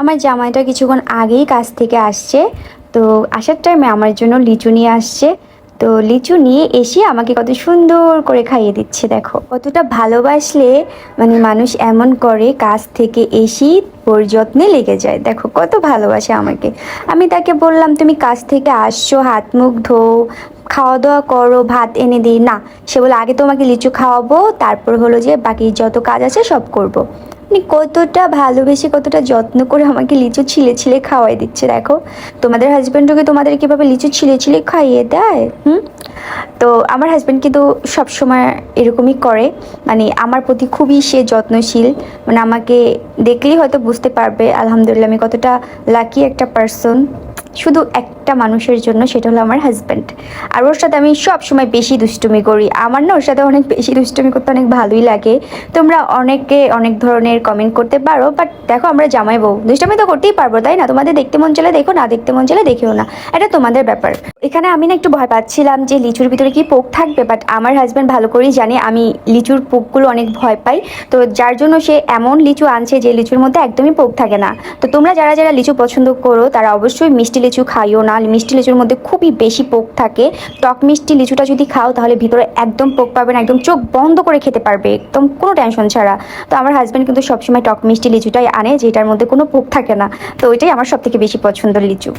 আমার জামাইটা কিছুক্ষণ আগেই কাজ থেকে আসছে। তো আসার টাইমে আমার জন্য লিচু নিয়ে আসছে। তো লিচু নিয়ে এসে আমাকে কত সুন্দর করে খাইয়ে দিচ্ছে। দেখো কতটা ভালোবাসলে মানে মানুষ এমন করে, কাজ থেকে এসেই ওর যত্নে লেগে যায়। দেখো কত ভালোবাসে আমাকে। আমি তাকে বললাম তুমি কাজ থেকে আসছো, হাত মুখ ধো, খাওয়া দাওয়া করো, ভাত এনে দিই না। সে বলে আগে তোমাকে লিচু খাওয়াবো, তারপর হলো যে বাকি যত কাজ আছে সব করব। মানে কতটা ভালোবেসে কতটা যত্ন করে আমাকে লিচু ছিলে ছিলে খাওয়াই দিচ্ছে। দেখো তোমাদের হাজব্যান্ডকে তোমাদের কীভাবে লিচু ছিলে ছিলে খাইয়ে দেয়। তো আমার হাজব্যান্ড কিন্তু সবসময় এরকমই করে, মানে আমার প্রতি খুবই সে যত্নশীল। মানে আমাকে দেখলেই হয়তো বুঝতে পারবে আলহামদুলিল্লাহ আমি কতটা লাকি একটা পার্সন শুধু একটা মানুষের জন্য, সেটা হলো আমার হাজব্যান্ড। আর ওর সাথে আমি সব সময় বেশি দুষ্টুমি করি। আমার না ওর সাথে অনেক বেশি দুষ্টুমি করতে অনেক ভালোই লাগে। তোমরা অনেকে অনেক ধরনের কমেন্ট করতে পারো, বাট দেখো আমরা জামাই বউ, দুষ্টুমি তো করতেই পারবো তাই না? তোমাদের দেখতে মন চলে দেখো, না দেখতে মন চলে দেখেও না, এটা তোমাদের ব্যাপার। এখানে আমি না একটু ভয় পাচ্ছিলাম যে লিচুর ভিতরে কি পোক থাকবে, বাট আমার হাজব্যান্ড ভালো করেই জানে আমি লিচুর পোকগুলো অনেক ভয় পাই। তো যার জন্য সে এমন লিচু আনছে যে লিচুর মধ্যে একদমই পোক থাকে না। তো তোমরা যারা যারা লিচু পছন্দ করো তারা অবশ্যই মিষ্টি লিচু খাইও না। মিষ্টি লিচুর মধ্যে খুবই বেশি পোক থাকে। টক মিষ্টি লিচুটা যদি খাও তাহলে ভিতরে একদম পোক পাবে না, একদম চোখ বন্ধ করে খেতে পারবে একদম কোনো টেনশন ছাড়া। তো আমার হাজব্যান্ড কিন্তু সবসময় টক মিষ্টি লিচুটাই আনে যেটার মধ্যে কোনো পোক থাকে না। তো ওইটাই আমার সব থেকে বেশি পছন্দের লিচু।